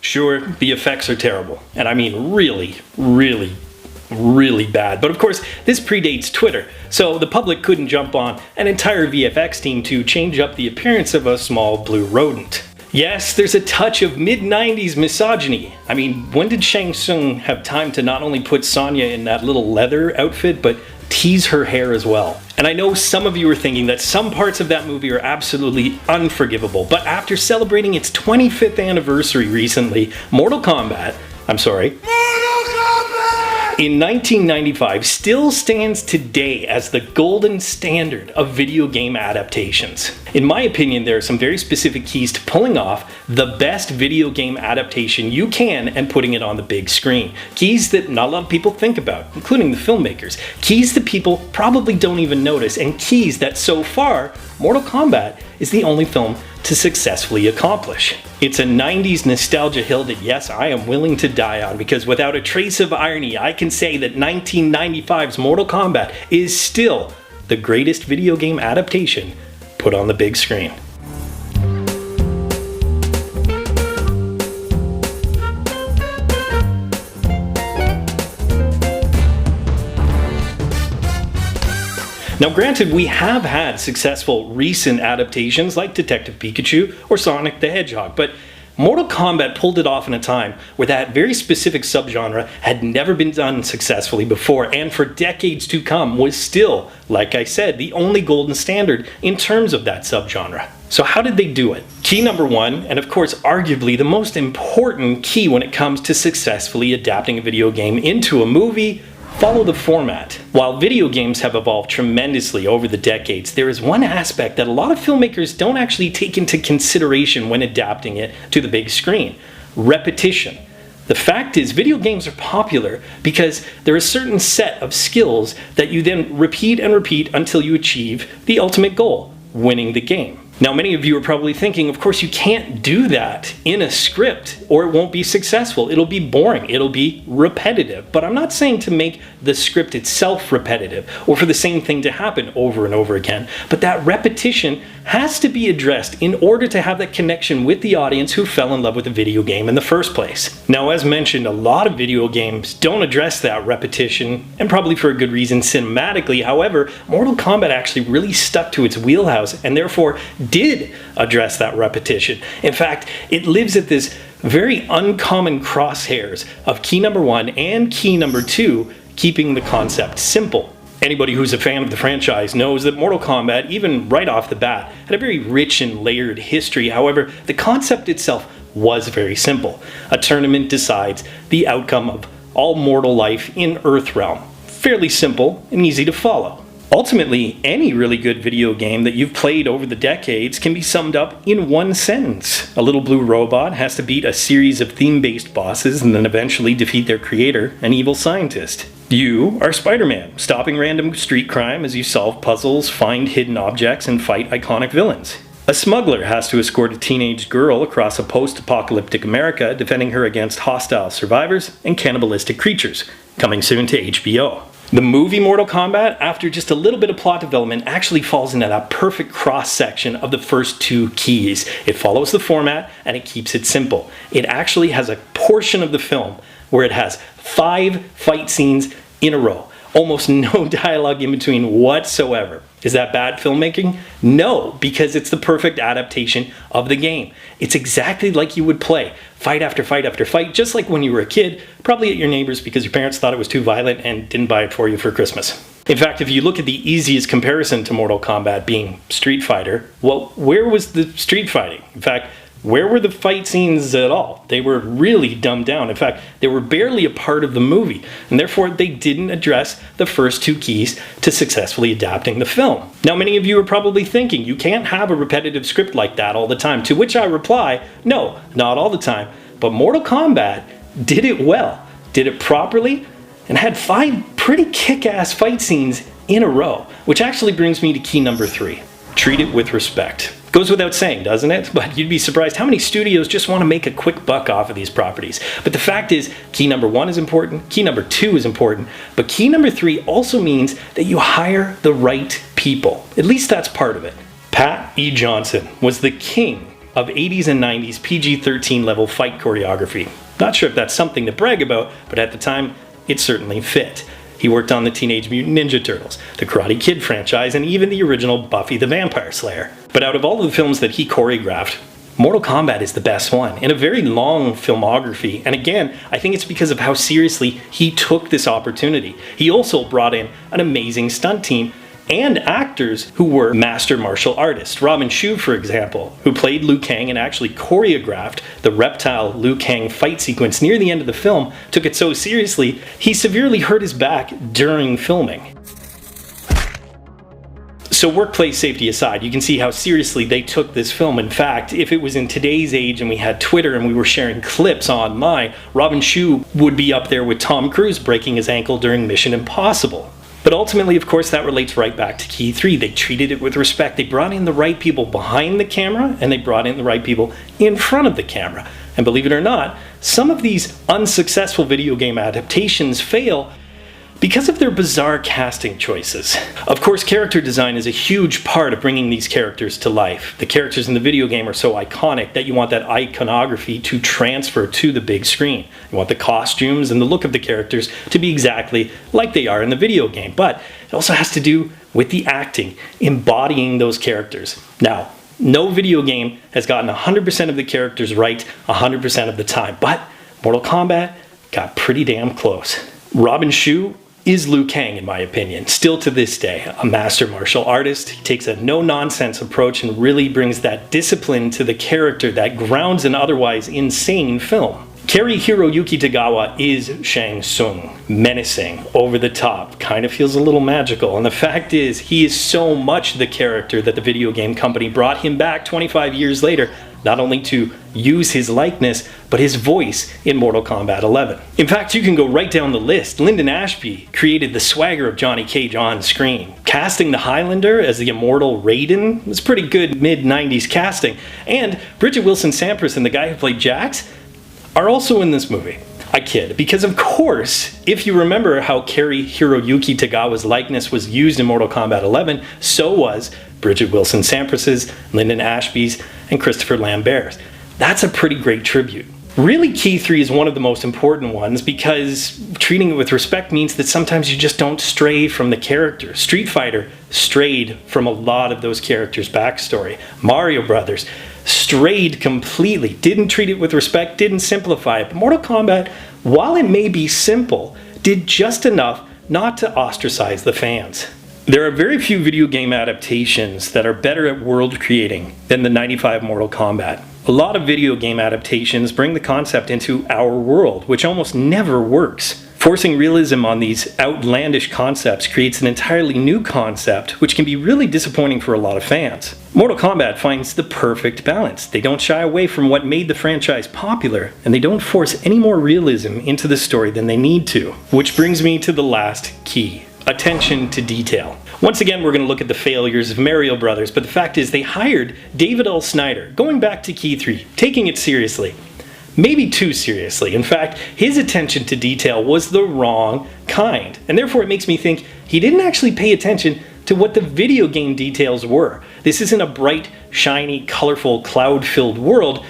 Sure, the effects are terrible, and I mean really, really, really bad. But of course, this predates Twitter, so the public couldn't jump on an entire VFX team to change up the appearance of a small blue rodent. Yes, there's a touch of mid-90s misogyny. I mean, when did Tsung have time to not only put Sonya in that little leather outfit, but tease her hair as well? And I know some of you are thinking that some parts of that movie are absolutely unforgivable, but after celebrating its 25th anniversary recently, Mortal Kombat in 1995 still stands today as the golden standard of video game adaptations. In my opinion, there are some very specific keys to pulling off the best video game adaptation you can and putting it on the big screen. Keys that not a lot of people think about, including the filmmakers. Keys that people probably don't even notice, and keys that so far, Mortal Kombat is the only film to successfully accomplish. It's a 90s nostalgia hill that, yes, I am willing to die on, because without a trace of irony, I can say that 1995's Mortal Kombat is still the greatest video game adaptation put on the big screen. Now granted, we have had successful recent adaptations like Detective Pikachu or Sonic the Hedgehog, but Mortal Kombat pulled it off in a time where that very specific subgenre had never been done successfully before, and for decades to come was still, like I said, the only golden standard in terms of that subgenre. So how did they do it? Key number one, and of course arguably the most important key when it comes to successfully adapting a video game into a movie: follow the format. While video games have evolved tremendously over the decades, there is one aspect that a lot of filmmakers don't actually take into consideration when adapting it to the big screen: repetition. The fact is, video games are popular because there are a certain set of skills that you then repeat and repeat until you achieve the ultimate goal: winning the game. Now, many of you are probably thinking, of course, you can't do that in a script or it won't be successful. It'll be boring. It'll be repetitive. But I'm not saying to make the script itself repetitive or for the same thing to happen over and over again. But that repetition has to be addressed in order to have that connection with the audience who fell in love with the video game in the first place. Now, as mentioned, a lot of video games don't address that repetition, and probably for a good reason cinematically. However, Mortal Kombat actually really stuck to its wheelhouse and therefore did address that repetition. In fact, it lives at this very uncommon crosshairs of key number one and key number two, keeping the concept simple. Anybody who's a fan of the franchise knows that Mortal Kombat, even right off the bat, had a very rich and layered history. However, the concept itself was very simple. A tournament decides the outcome of all mortal life in Earthrealm. Fairly simple and easy to follow. Ultimately, any really good video game that you've played over the decades can be summed up in one sentence. A little blue robot has to beat a series of theme-based bosses and then eventually defeat their creator, an evil scientist. You are Spider-Man, stopping random street crime as you solve puzzles, find hidden objects, and fight iconic villains. A smuggler has to escort a teenage girl across a post-apocalyptic America, defending her against hostile survivors and cannibalistic creatures. Coming soon to HBO. The movie Mortal Kombat, after just a little bit of plot development, actually falls into that perfect cross-section of the first two keys. It follows the format and it keeps it simple. It actually has a portion of the film where it has 5 fight scenes in a row. Almost no dialogue in between whatsoever. Is that bad filmmaking? No, because it's the perfect adaptation of the game. It's exactly like you would play, fight after fight after fight, just like when you were a kid, probably at your neighbor's because your parents thought it was too violent and didn't buy it for you for Christmas. In fact, if you look at the easiest comparison to Mortal Kombat being Street Fighter, well, where was the street fighting? In fact, where were the fight scenes at all? They were really dumbed down. In fact, they were barely a part of the movie, and therefore they didn't address the first two keys to successfully adapting the film. Now, many of you are probably thinking, you can't have a repetitive script like that all the time, to which I reply, no, not all the time, but Mortal Kombat did it well, did it properly, and had 5 pretty kick-ass fight scenes in a row, which actually brings me to key number 3. Treat it with respect. Goes without saying, doesn't it? But you'd be surprised how many studios just want to make a quick buck off of these properties. But the fact is, key number 1 is important, key number 2 is important, but key number 3 also means that you hire the right people. At least that's part of it. Pat E. Johnson was the king of 80s and 90s PG-13 level fight choreography. Not sure if that's something to brag about, but at the time, it certainly fit. He worked on the Teenage Mutant Ninja Turtles, the Karate Kid franchise, and even the original Buffy the Vampire Slayer. But out of all of the films that he choreographed, Mortal Kombat is the best one, in a very long filmography, and again, I think it's because of how seriously he took this opportunity. He also brought in an amazing stunt team and actors who were master martial artists. Shou, for example, who played Liu Kang and actually choreographed the reptile Liu Kang fight sequence near the end of the film, took it so seriously, he severely hurt his back during filming. So workplace safety aside, you can see how seriously they took this film. In fact, if it was in today's age and we had Twitter and we were sharing clips online, Shou would be up there with Tom Cruise breaking his ankle during Mission Impossible. But ultimately, of course, that relates right back to Key 3. They treated it with respect. They brought in the right people behind the camera, and they brought in the right people in front of the camera. And believe it or not, some of these unsuccessful video game adaptations fail because of their bizarre casting choices. Of course, character design is a huge part of bringing these characters to life. The characters in the video game are so iconic that you want that iconography to transfer to the big screen. You want the costumes and the look of the characters to be exactly like they are in the video game. But it also has to do with the acting, embodying those characters. Now, no video game has gotten 100% of the characters right 100% of the time, but Mortal Kombat got pretty damn close. Shou is Liu Kang, in my opinion, still to this day, a master martial artist. He takes a no-nonsense approach and really brings that discipline to the character that grounds an otherwise insane film. Cary Hiroyuki Tagawa is Shang Tsung, menacing, over the top, kind of feels a little magical, and the fact is, he is so much the character that the video game company brought him back 25 years later, not only to use his likeness, but his voice in Mortal Kombat 11. In fact, you can go right down the list. Linden Ashby created the swagger of Johnny Cage on screen. Casting the Highlander as the immortal Raiden was pretty good mid-90s casting. And Bridget Wilson-Sampras and the guy who played Jax are also in this movie. I kid, because of course, if you remember how Cary Hiroyuki Tagawa's likeness was used in Mortal Kombat 11, so was Bridget Wilson-Sampras's, Linden Ashby's, and Christopher Lambert's. That's a pretty great tribute. Really, Key 3 is one of the most important ones because treating it with respect means that sometimes you just don't stray from the character. Street Fighter strayed from a lot of those characters' backstory. Mario Brothers strayed completely, didn't treat it with respect, didn't simplify it. But Mortal Kombat, while it may be simple, did just enough not to ostracize the fans. There are very few video game adaptations that are better at world creating than the 95 Mortal Kombat. A lot of video game adaptations bring the concept into our world, which almost never works. Forcing realism on these outlandish concepts creates an entirely new concept, which can be really disappointing for a lot of fans. Mortal Kombat finds the perfect balance. They don't shy away from what made the franchise popular, and they don't force any more realism into the story than they need to. Which brings me to the last key: attention to detail. Once again, we're going to look at the failures of Mario Brothers, but the fact is they hired David L. Snyder, going back to Key 3, taking it seriously. Maybe too seriously. In fact, his attention to detail was the wrong kind, and therefore it makes me think he didn't actually pay attention to what the video game details were. This isn't a bright, shiny, colorful, cloud-filled world.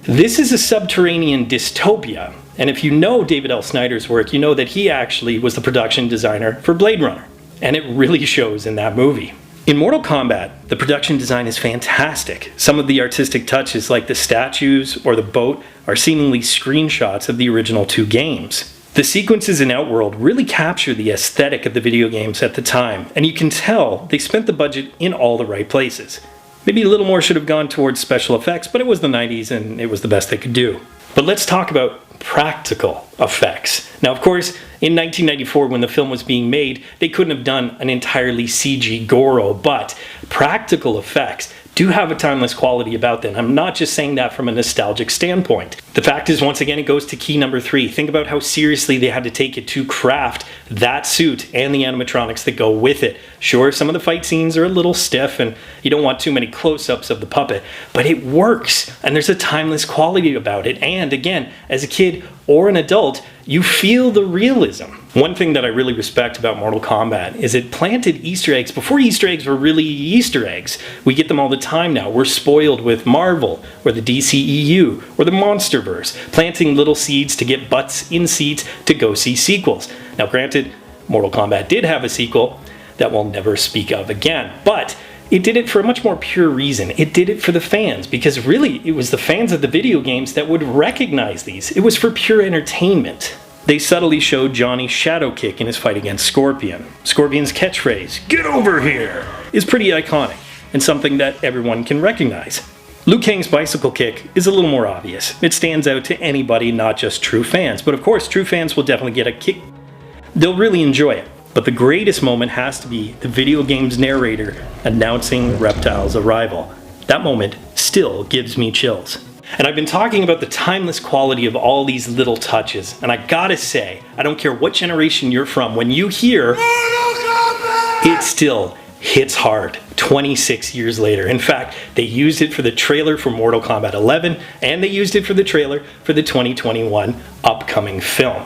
This is a subterranean dystopia. And if you know David L. Snyder's work, you know that he actually was the production designer for Blade Runner. And it really shows in that movie. In Mortal Kombat, the production design is fantastic. Some of the artistic touches, like the statues or the boat, are seemingly screenshots of the original two games. The sequences in Outworld really capture the aesthetic of the video games at the time, and you can tell they spent the budget in all the right places. Maybe a little more should have gone towards special effects, but it was the 90s and it was the best they could do. But let's talk about practical effects. Now, of course, in 1994, when the film was being made, they couldn't have done an entirely CG Goro, but practical effects do have a timeless quality about them. I'm not just saying that from a nostalgic standpoint. The fact is, once again, it goes to key number 3. Think about how seriously they had to take it to craft that suit and the animatronics that go with it. Sure, some of the fight scenes are a little stiff and you don't want too many close-ups of the puppet, but it works and there's a timeless quality about it. And again, as a kid or an adult, you feel the realism. One thing that I really respect about Mortal Kombat is it planted Easter eggs before Easter eggs were really Easter eggs. We get them all the time now. We're spoiled with Marvel, or the DCEU, or the Monsterverse, planting little seeds to get butts in seats to go see sequels. Now granted, Mortal Kombat did have a sequel that we'll never speak of again, but it did it for a much more pure reason. It did it for the fans, because really it was the fans of the video games that would recognize these. It was for pure entertainment. They subtly showed Johnny's shadow kick in his fight against Scorpion. Scorpion's catchphrase, "Get over here," is pretty iconic and something that everyone can recognize. Liu Kang's bicycle kick is a little more obvious. It stands out to anybody, not just true fans. But of course, true fans will definitely get a kick. They'll really enjoy it. But the greatest moment has to be the video game's narrator announcing Reptile's arrival. That moment still gives me chills. And I've been talking about the timeless quality of all these little touches, and I gotta say, I don't care what generation you're from, when you hear it still hits hard 26 years later. In fact, they used it for the trailer for Mortal Kombat 11, and they used it for the trailer for the 2021 upcoming film.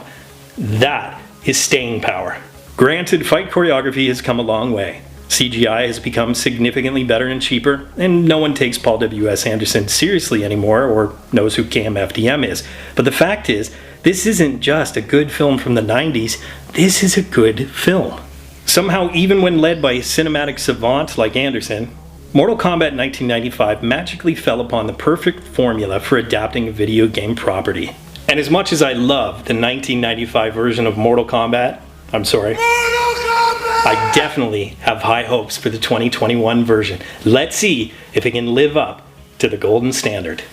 That is staying power. Granted, fight choreography has come a long way. CGI has become significantly better and cheaper, and no one takes Paul W.S. Anderson seriously anymore or knows who KMFDM is. But the fact is, this isn't just a good film from the 90s, this is a good film. Somehow, even when led by a cinematic savant like Anderson, Mortal Kombat 1995 magically fell upon the perfect formula for adapting a video game property. And as much as I love the 1995 version of Mortal Kombat, I definitely have high hopes for the 2021 version. Let's see if it can live up to the golden standard.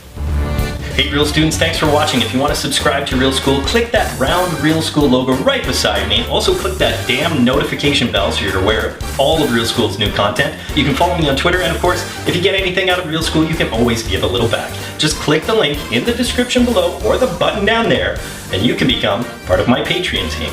Hey Real students, thanks for watching. If you want to subscribe to Real School, click that round Real School logo right beside me. Also click that damn notification bell so you're aware of all of Real School's new content. You can follow me on Twitter, and of course, if you get anything out of Real School, you can always give a little back. Just click the link in the description below or the button down there, and you can become part of my Patreon team.